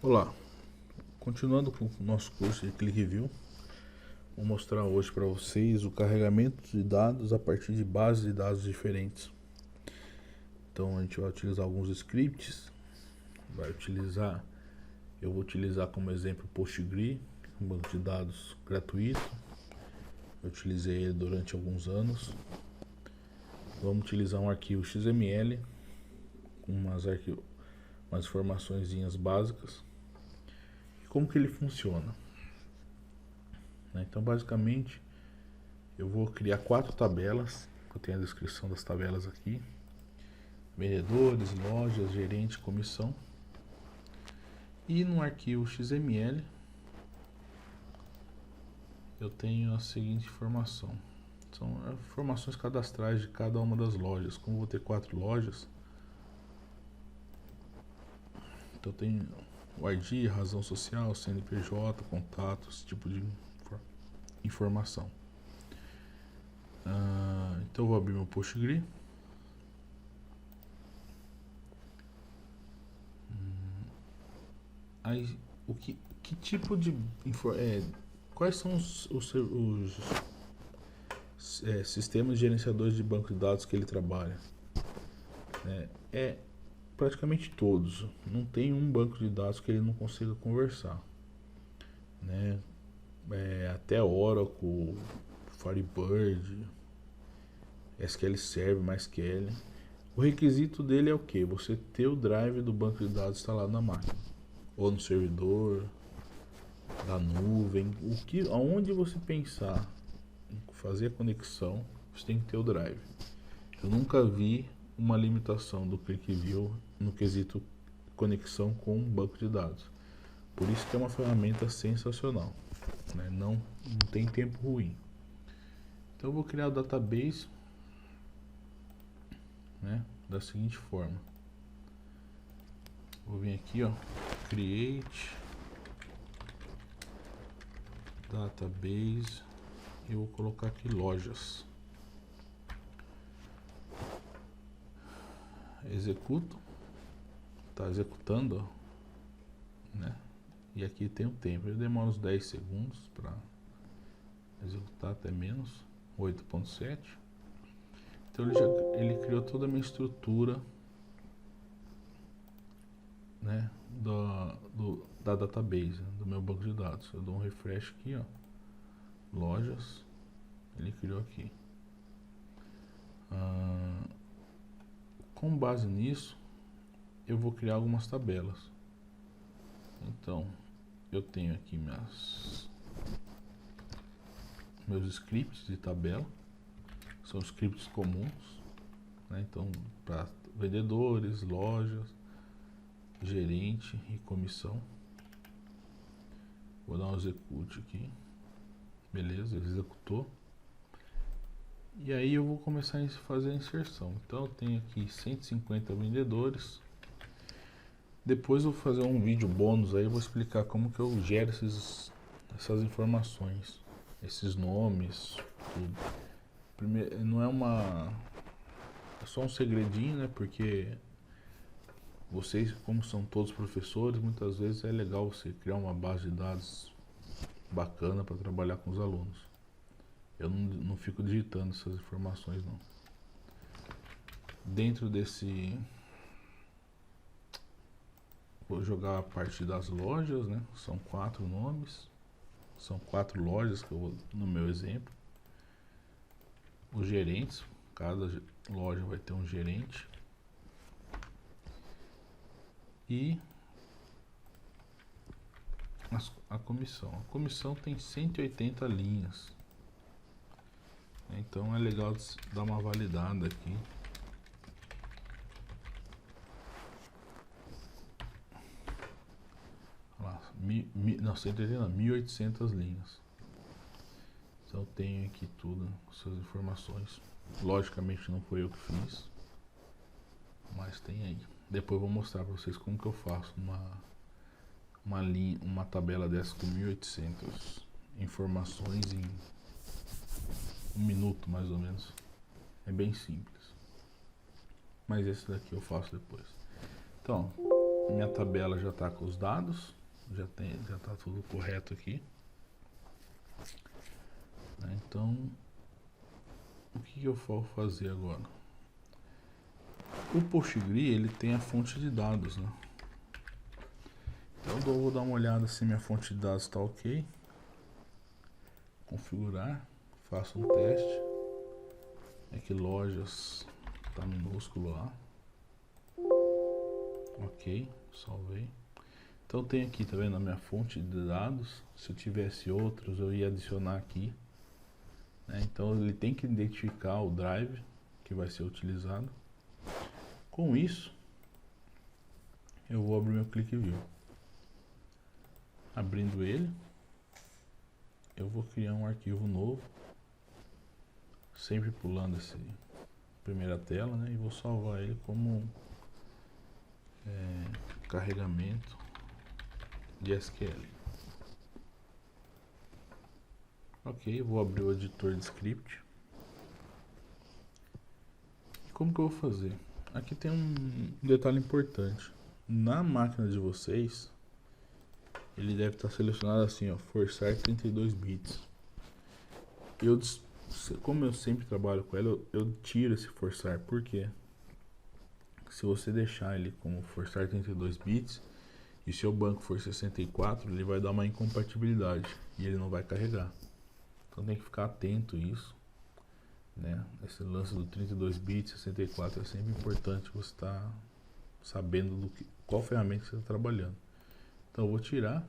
Olá, continuando com o nosso curso de ClickView, vou mostrar hoje para vocês o carregamento de dados a partir de bases de dados diferentes. Então a gente vai utilizar alguns scripts, eu vou utilizar como exemplo o Postgre, um banco de dados gratuito. Eu utilizei ele durante alguns anos. Vamos utilizar um arquivo XML com umas informaçõezinhas básicas. Como que ele funciona? Então basicamente eu vou criar 4 tabelas. Eu tenho a descrição das tabelas aqui: vendedores, lojas, gerente, comissão. E no arquivo XML eu tenho a seguinte informação: são informações cadastrais de cada uma das lojas. Como eu vou ter 4 lojas, então eu tenho o ID, razão social, CNPJ, contatos, esse tipo de informação. Então eu vou abrir meu Postgre. Aí, que tipo de quais são os sistemas gerenciadores de banco de dados que ele trabalha? Praticamente todos. Não tem um banco de dados que ele não consiga conversar, até Oracle, Firebird, SQL Server, MySQL. O requisito dele é o que? Você ter o drive do banco de dados instalado na máquina, ou no servidor, da nuvem, aonde você pensar em fazer a conexão, você tem que ter o drive. Eu nunca vi uma limitação do ClickView no quesito conexão com um banco de dados. Por isso que é uma ferramenta sensacional, não tem tempo ruim. Então eu vou criar o database, da seguinte forma. Vou vir aqui, create database, e eu vou colocar aqui lojas. Executo, está executando, e aqui tem um tempo, ele demora uns 10 segundos para executar, até menos, 8.7. Então ele criou toda a minha estrutura, da database, do meu banco de dados. Eu dou um refresh aqui, lojas, ele criou aqui. Com base nisso, eu vou criar algumas tabelas. Então, eu tenho aqui meus scripts de tabela, são scripts comuns, então para vendedores, lojas, gerente e comissão. Vou dar um execute aqui, beleza, ele executou. E aí eu vou começar a fazer a inserção. Então eu tenho aqui 150 vendedores. Depois eu vou fazer um vídeo bônus aí, eu vou explicar como que eu gero essas informações, esses nomes, tudo. Primeiro, é só um segredinho, porque vocês, como são todos professores, muitas vezes é legal você criar uma base de dados bacana para trabalhar com os alunos. Eu não fico digitando essas informações, não. Dentro desse, vou jogar a parte das lojas, São 4 nomes, são 4 lojas que eu vou, no meu exemplo. Os gerentes, cada loja vai ter um gerente. E a comissão. A comissão tem 180 linhas. Então é legal dar uma validada aqui. Olha lá, 1.800 linhas. Então eu tenho aqui tudo, essas informações. Logicamente não foi eu que fiz, mas tem aí. Depois eu vou mostrar para vocês como que eu faço uma tabela dessa com 1.800 informações em 1 minuto mais ou menos. É bem simples, mas esse daqui eu faço depois. Então Minha tabela já está com os dados, já está tudo correto aqui. Então, o que eu vou fazer agora? O Postgre, ele tem a fonte de dados, né? Então eu vou dar uma olhada se minha fonte de dados está ok. Configurar, faço um teste. É que lojas está minúsculo lá. Ok, salvei. Então tem aqui, tá vendo, a minha fonte de dados. Se eu tivesse outros, eu ia adicionar aqui, né? Então ele tem que identificar o drive que vai ser utilizado. Com isso, eu vou abrir meu ClickView. Abrindo ele, eu vou criar um arquivo novo, sempre pulando essa primeira tela, né? E vou salvar ele como carregamento de SQL. Ok, vou abrir o editor de script. Como que eu vou fazer? Aqui tem um detalhe importante. Na máquina de vocês, ele deve estar selecionado assim, ó, forçar 32 bits. Como eu sempre trabalho com ela, eu tiro esse forçar. Por quê? Se você deixar ele como forçar 32 bits e seu banco for 64, ele vai dar uma incompatibilidade e ele não vai carregar. Então tem que ficar atento a isso, né? Esse lance do 32 bits, 64 é sempre importante você estar sabendo qual ferramenta você está trabalhando. Então eu vou tirar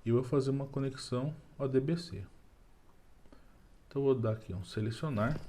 e vou fazer uma conexão ao DBC. Então eu vou dar aqui um selecionar.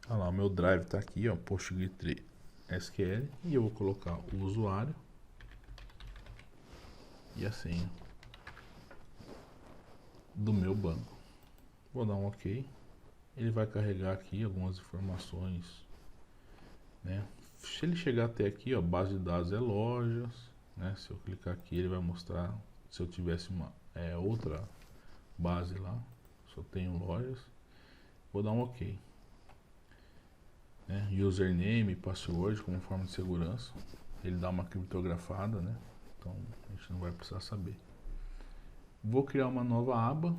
Olha lá, o meu drive está aqui, ó, PostgreSQL, e eu vou colocar o usuário e a senha do meu banco. Vou dar um OK. Ele vai carregar aqui algumas informações, né? Se ele chegar até aqui, ó, base de dados é lojas, né? Se eu clicar aqui, ele vai mostrar se eu tivesse uma outra base lá. Só tenho lojas. Vou dar um OK. Né? Username, password como forma de segurança. Ele dá uma criptografada, né? Então a gente não vai precisar saber. Vou criar uma nova aba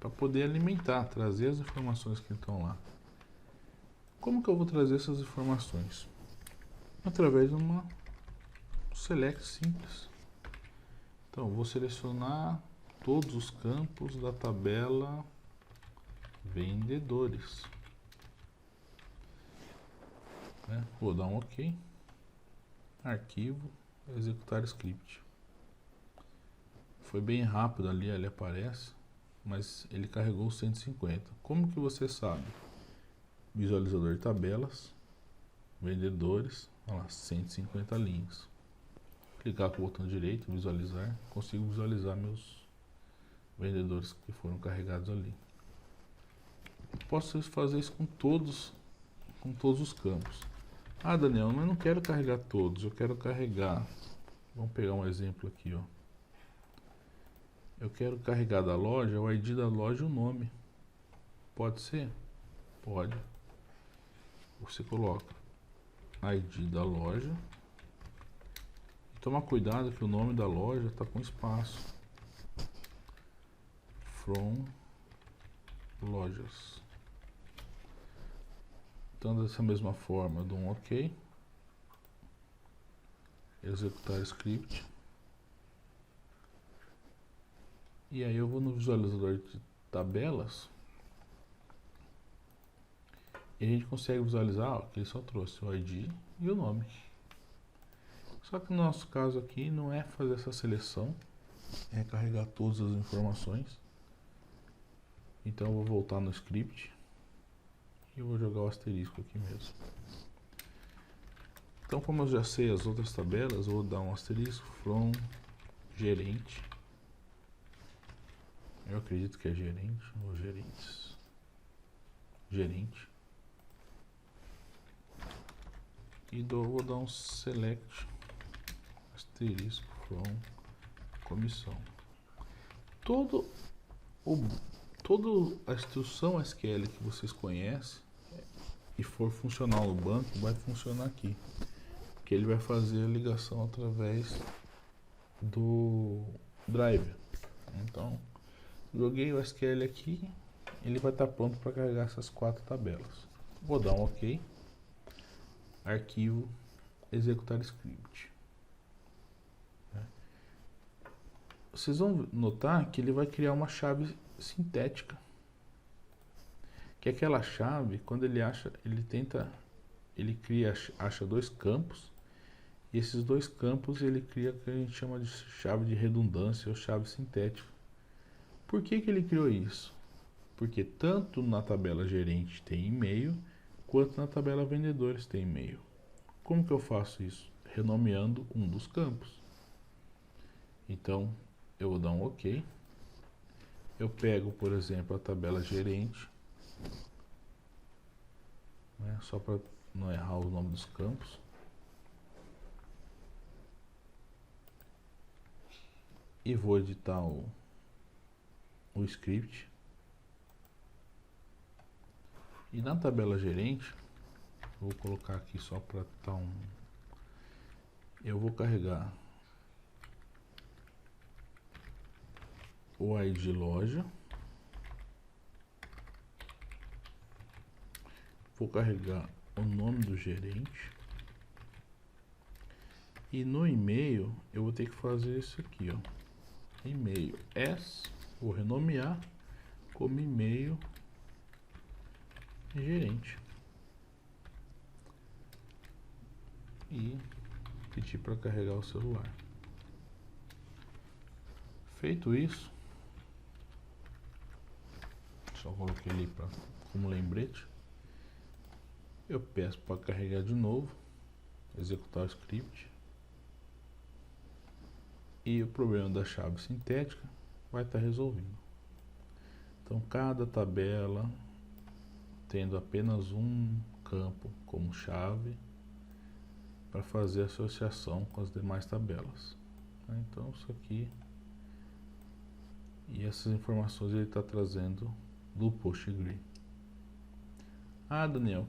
para poder alimentar, trazer as informações que estão lá. Como que eu vou trazer essas informações? Através de uma select simples. Então vou selecionar todos os campos da tabela vendedores. Né? Vou dar um OK. Arquivo, executar script. Foi bem rápido ali, ele aparece, mas ele carregou 150. Como que você sabe? Visualizador de tabelas, vendedores, olha lá, 150 linhas. Clicar com o botão direito, visualizar, consigo visualizar meus vendedores que foram carregados ali. Posso fazer isso com todos os campos. Ah, Daniel, mas eu não quero carregar todos, eu quero carregar. Vamos pegar um exemplo aqui, ó. Eu quero carregar da loja, o ID da loja e o nome. Pode ser? Pode. Você coloca ID da loja. E toma cuidado que o nome da loja está com espaço. From lojas. Então dessa mesma forma eu dou um OK. Executar script. E aí eu vou no visualizador de tabelas. E a gente consegue visualizar, ó, que ele só trouxe o ID e o nome. Só que no nosso caso aqui não é fazer essa seleção, é carregar todas as informações. Então eu vou voltar no script e eu vou jogar o asterisco aqui mesmo. Então como eu já sei as outras tabelas, eu vou dar um asterisco from gerente. Eu acredito que é gerente ou gerentes. Gerente. E vou dar um select asterisco from comissão. Toda a instrução SQL que vocês conhecem e for funcional no banco vai funcionar aqui. que ele vai fazer a ligação através do Drive. Então, joguei o SQL aqui, ele vai estar pronto para carregar essas 4 tabelas. Vou dar um OK. Arquivo, executar script. Vocês vão notar que ele vai criar uma chave sintética. Que é aquela chave, quando ele acha, ele acha 2 campos. E esses 2 campos ele cria o que a gente chama de chave de redundância ou chave sintética. Por que ele criou isso? Porque tanto na tabela gerente tem e-mail, quanto na tabela vendedores tem e-mail. Como que eu faço isso? Renomeando um dos campos. Então, eu vou dar um OK. Eu pego, por exemplo, a tabela gerente, né, só para não errar o nome dos campos. E vou editar o script. E na tabela gerente, vou colocar aqui só para estar eu vou carregar o ID loja, vou carregar o nome do gerente, e no e-mail eu vou ter que fazer isso aqui, ó, e-mail vou renomear como e-mail gerente e pedir para carregar o celular. Feito isso, só coloquei ali como lembrete. Eu peço para carregar de novo, executar o script, e o problema da chave sintética vai estar resolvido. Então, cada tabela tendo apenas um campo como chave para fazer associação com as demais tabelas. Então, isso aqui e essas informações ele está trazendo do PostgreSQL. Ah, Daniel,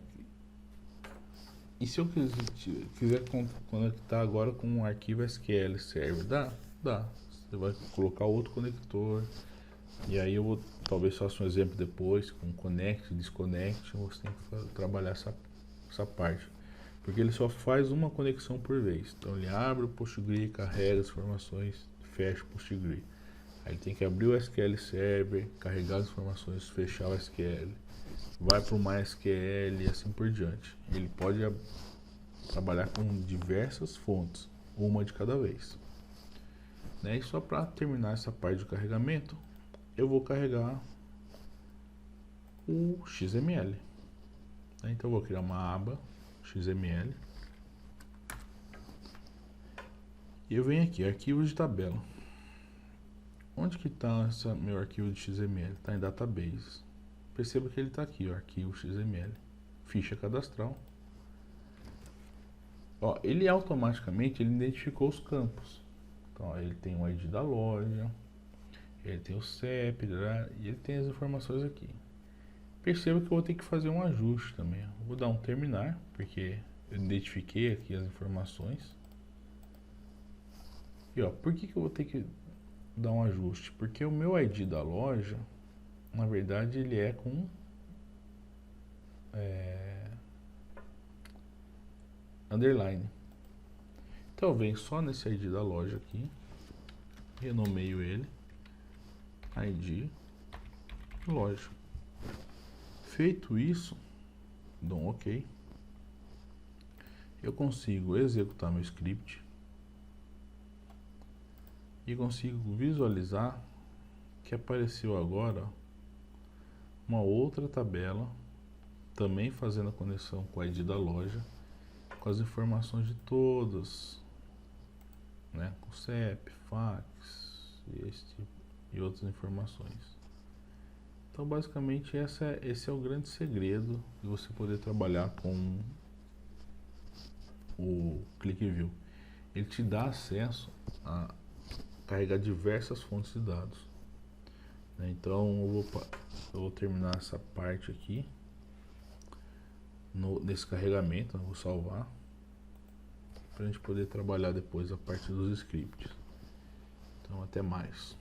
e se eu quiser conectar agora com um arquivo SQL Server? Dá. Você vai colocar outro conector. E aí eu vou, talvez faça um exemplo depois, com connect, disconnect, você tem que trabalhar essa parte. Porque ele só faz uma conexão por vez. Então ele abre o PostgreSQL, carrega as informações, fecha o PostgreSQL. Aí ele tem que abrir o SQL Server, carregar as informações, fechar o SQL. Vai para o MySQL e assim por diante. Ele pode trabalhar com diversas fontes, uma de cada vez. E só para terminar essa parte de carregamento, eu vou carregar o XML. Então eu vou criar uma aba XML. E eu venho aqui, arquivo de tabela. Onde que está meu arquivo de XML? Está em Database. Perceba que ele está aqui, ó, arquivo XML. Ficha cadastral. Ó, ele automaticamente identificou os campos. Então, ó, ele tem o ID da loja, ele tem o CEP, e ele tem as informações aqui. Perceba que eu vou ter que fazer um ajuste também. Eu vou dar um terminar, porque eu identifiquei aqui as informações. E ó, por que eu vou ter que dar um ajuste? Porque o meu ID da loja, na verdade, ele é com underline. Então eu venho só nesse ID da loja aqui, renomeio ele, ID loja. Feito isso, dou um OK. Eu consigo executar meu script e consigo visualizar que apareceu agora uma outra tabela, também fazendo a conexão com o ID da loja, com as informações de todas, né, com CEP, fax e outras informações. Então basicamente esse é o grande segredo de você poder trabalhar com o ClickView. Ele te dá acesso a carregar diversas fontes de dados. Então eu vou terminar essa parte aqui nesse carregamento. Eu vou salvar. para a gente poder trabalhar depois a parte dos scripts. Então, até mais.